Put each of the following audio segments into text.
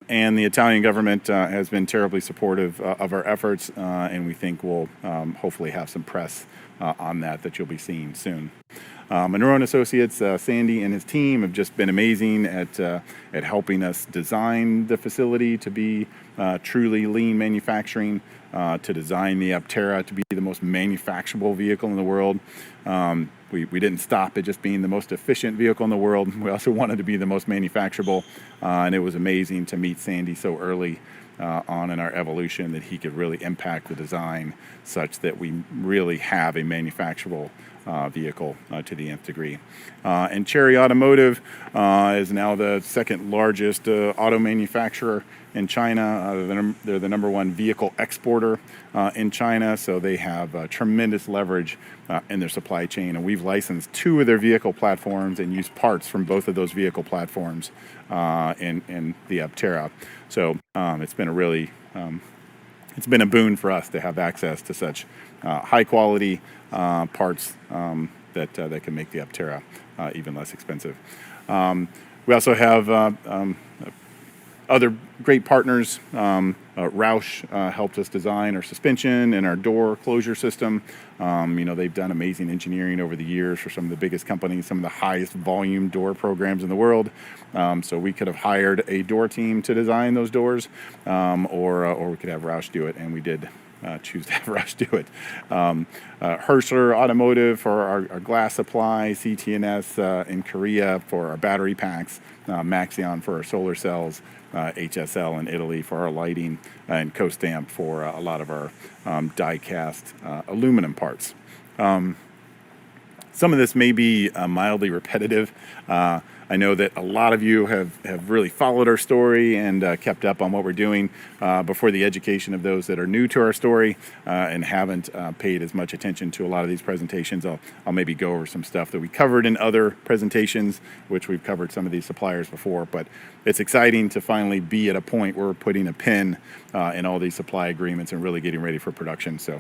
And the Italian government has been terribly supportive of our efforts, and we think we'll hopefully have some press on that you'll be seeing soon. Monroe and Associates, Sandy and his team have just been amazing at helping us design the facility to be truly lean manufacturing, to design the APTERA to be the most manufacturable vehicle in the world. We didn't stop at just being the most efficient vehicle in the world. We also wanted to be the most manufacturable, and it was amazing to meet Sandy so early on in our evolution that he could really impact the design such that we really have a manufacturable vehicle to the nth degree. And Cherry Automotive is now the second largest auto manufacturer in China. They're the number one vehicle exporter in China, so they have tremendous leverage in their supply chain. And we've licensed 2 of their vehicle platforms and used parts from both of those vehicle platforms in the APTERA. So it's been it's been a boon for us to have access to such high quality parts that can make the APTERA even less expensive. We also have other great partners. Roush helped us design our suspension and our door closure system. They've done amazing engineering over the years for some of the biggest companies, some of the highest volume door programs in the world. So we could have hired a door team to design those doors, or we could have Roush do it, and we did choose to have Roush do it. Herschler Automotive for our glass supply, CTNS in Korea for our battery packs, Maxion for our solar cells, HSL in Italy for our lighting, and Costamp for a lot of our die-cast aluminum parts. Some of this may be mildly repetitive. I know that a lot of you have really followed our story and kept up on what we're doing. Before the education of those that are new to our story and haven't paid as much attention to a lot of these presentations, I'll maybe go over some stuff that we covered in other presentations, which we've covered some of these suppliers before. But it's exciting to finally be at a point where we're putting a pin in all these supply agreements and really getting ready for production. So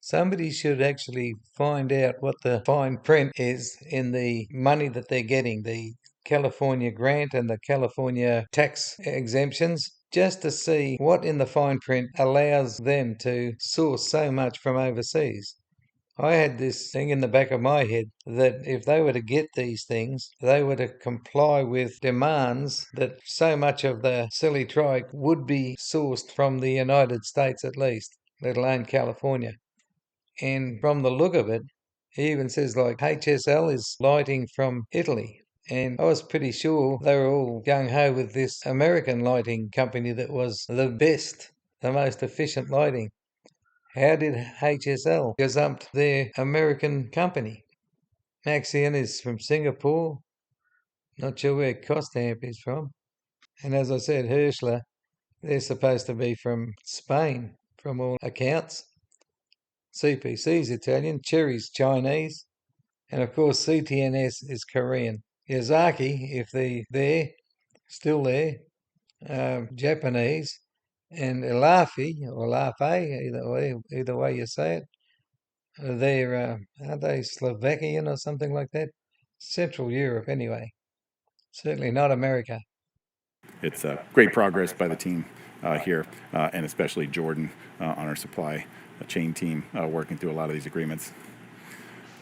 somebody should actually find out what the fine print is in the money that they're getting, the California grant and the California tax exemptions, just to see what in the fine print allows them to source so much from overseas. I had this thing in the back of my head that if they were to get these things, they were to comply with demands that so much of the silly trike would be sourced from the United States at least, let alone California. And from the look of it, he even says like HSL is lighting from Italy. And I was pretty sure they were all gung ho with this American lighting company that was the best, the most efficient lighting. How did HSL gazump their American company? Maxion is from Singapore. Not sure where Costamp is from. And as I said, Herschler, they're supposed to be from Spain, from all accounts. CPC's Italian, Cherry's Chinese, and of course CTNS is Korean. Yazaki, if they're there, still there, Japanese, and Elafi or Lafe, either way you say it, they're are they Slovakian or something like that? Central Europe, anyway. Certainly not America. it's great progress by the team here, and especially Jordan on our supply chain team working through a lot of these agreements.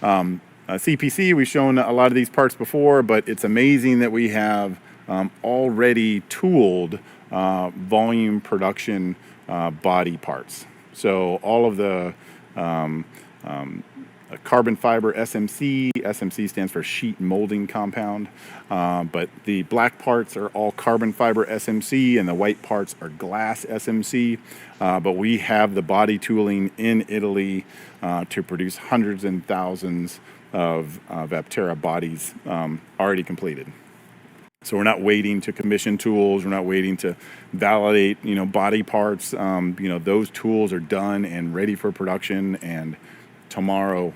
CPC, we've shown a lot of these parts before, but it's amazing that we have already tooled volume production body parts. So all of the carbon fiber SMC. SMC stands for sheet molding compound. But the black parts are all carbon fiber SMC and the white parts are glass SMC. But we have the body tooling in Italy to produce hundreds and thousands of APTERA bodies already completed. So we're not waiting to commission tools. We're not waiting to validate, body parts. Those tools are done and ready for production. And tomorrow,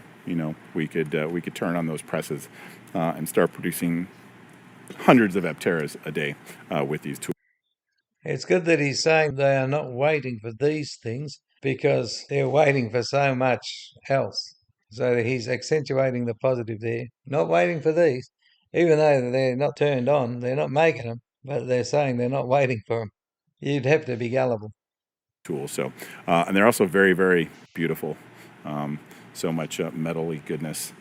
we could turn on those presses and start producing hundreds of APTERAs a day with these tools. It's good that he's saying they are not waiting for these things because they're waiting for so much else. So he's accentuating the positive there. Not waiting for these, even though they're not turned on, they're not making them. but they're saying they're not waiting for them. You'd have to be gullible. tools. So, and they're also very, very beautiful. So much metally goodness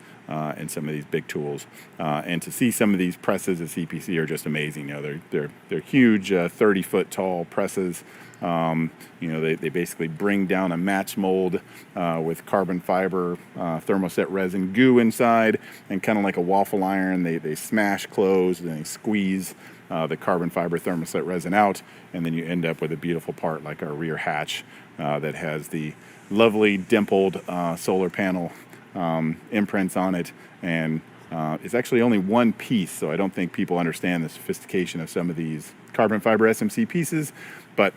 in some of these big tools, and to see some of these presses at CPC are just amazing. You know, they're huge, 30-foot tall presses. You know, they basically bring down a match mold with carbon fiber thermoset resin goo inside, and kind of like a waffle iron, they smash closed and they squeeze the carbon fiber thermoset resin out, and then you end up with a beautiful part like our rear hatch that has the lovely dimpled solar panel imprints on it, and it's actually only one piece, so I don't think people understand the sophistication of some of these carbon fiber SMC pieces, but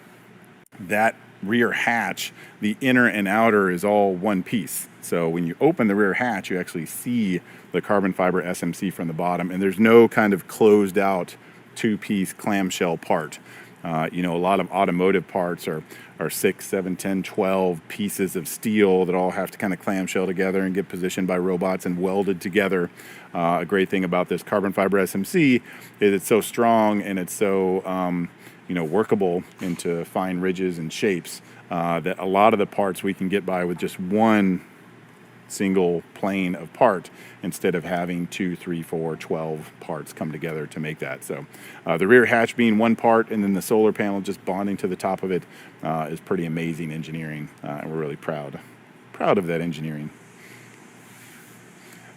that rear hatch, the inner and outer is all one piece. So when you open the rear hatch, you actually see the carbon fiber SMC from the bottom, and there's no kind of closed out two-piece clamshell part. You know, a lot of automotive parts are 6, 7, 10, 12 pieces of steel that all have to kind of clamshell together and get positioned by robots and welded together. A great thing about this carbon fiber SMC is it's so strong and it's so you know, workable into fine ridges and shapes that a lot of the parts we can get by with just one single plane of part instead of having 2, 3, 4, 12 parts come together to make that. So the rear hatch being one part and then the solar panel just bonding to the top of it is pretty amazing engineering, and we're really proud of that engineering.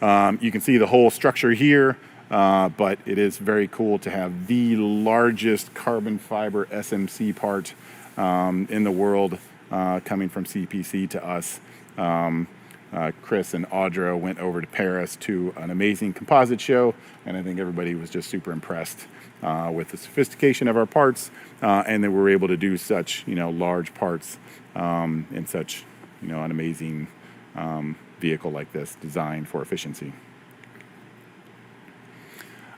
You can see the whole structure here, but it is very cool to have the largest carbon fiber SMC part in the world coming from CPC to us. Chris and Audra went over to Paris to an amazing composite show, and I think everybody was just super impressed with the sophistication of our parts, and that we're able to do such, you know, large parts in such, you know, an amazing vehicle like this designed for efficiency.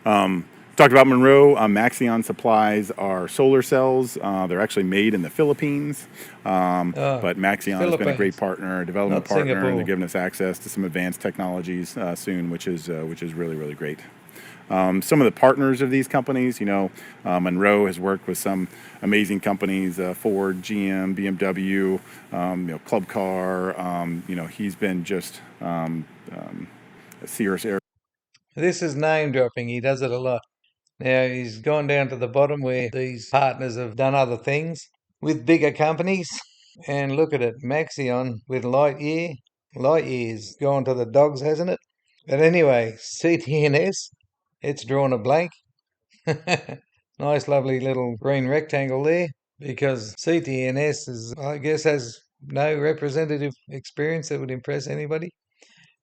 Talked about Monroe. Maxion supplies our solar cells. They're actually made in the Philippines, but Maxion has been a great partner, development partner, Singapore. and they're giving us access to some advanced technologies soon, which is really, really great. Some of the partners of these companies, you know, Monroe has worked with some amazing companies, Ford, GM, BMW, you know, Club Car. You know, he's been just Cirrus Air. This is name dropping. He does it a lot. Now he's gone down to the bottom where these partners have done other things with bigger companies. And look at it, Maxion with Lightyear. Lightyear's gone to the dogs, hasn't it? But anyway, CTNS, it's drawn a blank. Nice, lovely little green rectangle there, because CTNS is, I guess, has no representative experience that would impress anybody.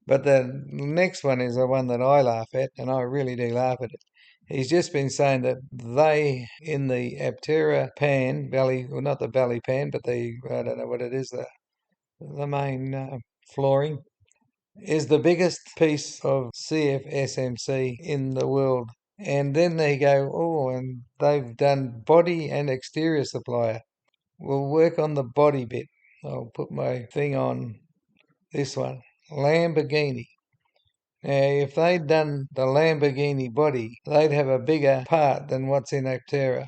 But the next one is the one that I laugh at, and I really do laugh at it. He's just been saying that they, in the APTERA pan, belly, well, not the belly pan, but the, I don't know what it is, the main flooring, is the biggest piece of CFSMC in the world. And then they go, oh, and they've done body and exterior supplier. We'll work on the body bit. I'll put my thing on this one. Lamborghini. Now, if they'd done the Lamborghini body, they'd have a bigger part than what's in APTERA.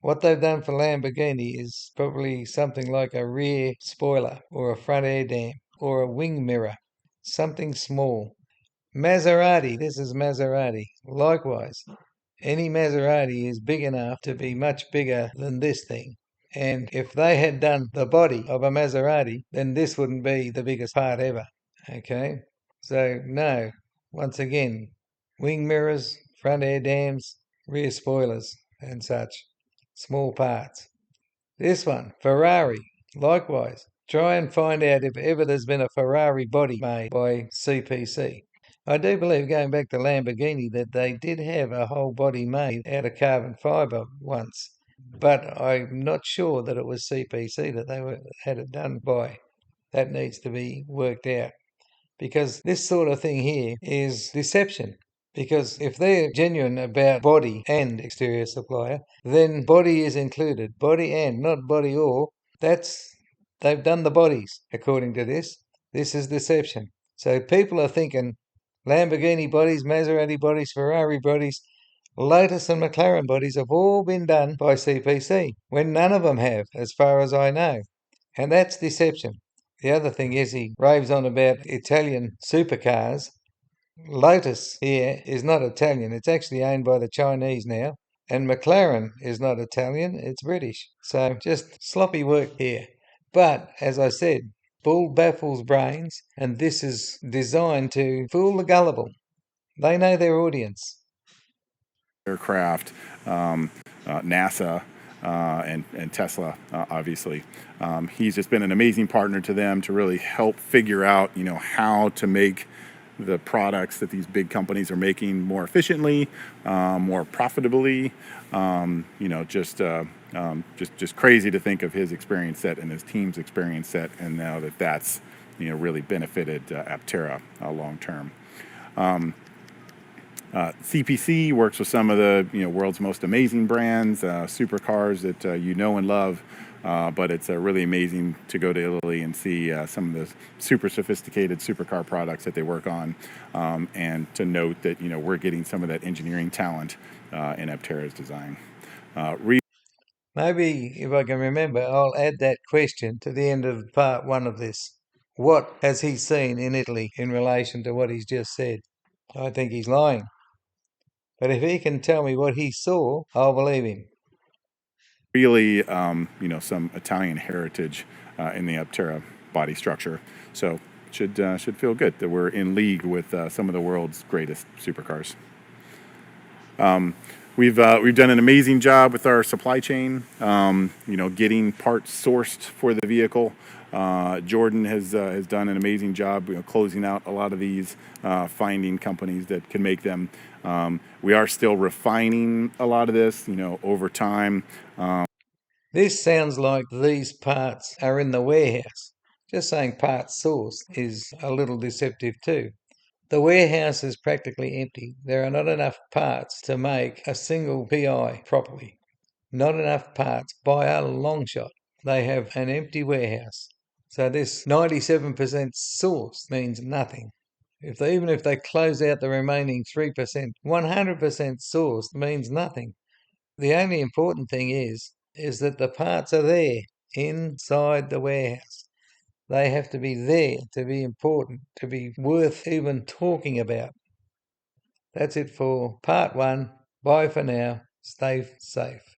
What they've done for Lamborghini is probably something like a rear spoiler or a front air dam or a wing mirror, something small. Maserati, this is Maserati. Likewise, any Maserati is big enough to be much bigger than this thing. And if they had done the body of a Maserati, then this wouldn't be the biggest part ever. Okay? So, no, once again, wing mirrors, front air dams, rear spoilers, and such. Small parts. This one, Ferrari, likewise. Try and find out if ever there's been a Ferrari body made by CPC. I do believe, going back to Lamborghini, that they did have a whole body made out of carbon fibre once, but I'm not sure that it was CPC that had it done by. That needs to be worked out, because this sort of thing here is deception. Because if they're genuine about body and exterior supplier, then body is included. Body and, not body or. They've done the bodies, according to this. This is deception. So people are thinking Lamborghini bodies, Maserati bodies, Ferrari bodies. Lotus and McLaren bodies have all been done by CPC, when none of them have, as far as I know. And that's deception. The other thing is he raves on about Italian supercars. Lotus here is not Italian. It's actually owned by the Chinese now. And McLaren is not Italian, it's British. So just sloppy work here. But as I said, bull baffles brains, and this is designed to fool the gullible. They know their audience. Aircraft, NASA, and Tesla, obviously. He's just been an amazing partner to them to really help figure out, how to make the products that these big companies are making more efficiently, more profitably. Just crazy to think of his experience set and his team's experience set, and now that's really benefited APTERA long term. CPC works with some of the world's most amazing brands, supercars that and love. But it's really amazing to go to Italy and see some of the super sophisticated supercar products that they work on, and to note that we're getting some of that engineering talent in APTERA's design. Maybe if I can remember, I'll add that question to the end of part 1 of this. What has he seen in Italy in relation to what he's just said? I think he's lying. But if he can tell me what he saw, I'll believe him. Really, some Italian heritage in the APTERA body structure. So should feel good that we're in league with some of the world's greatest supercars. We've done an amazing job with our supply chain, getting parts sourced for the vehicle. Jordan has done an amazing job, closing out a lot of these, finding companies that can make them. We are still refining a lot of this, over time. This sounds like these parts are in the warehouse. Just saying parts sourced is a little deceptive too. The warehouse is practically empty. There are not enough parts to make a single PI properly. Not enough parts by a long shot. They have an empty warehouse. So this 97% sourced means nothing. Even if they close out the remaining 3%, 100% sourced means nothing. The only important thing is that the parts are there inside the warehouse. They have to be there to be important, to be worth even talking about. That's it for part 1. Bye for now. Stay safe.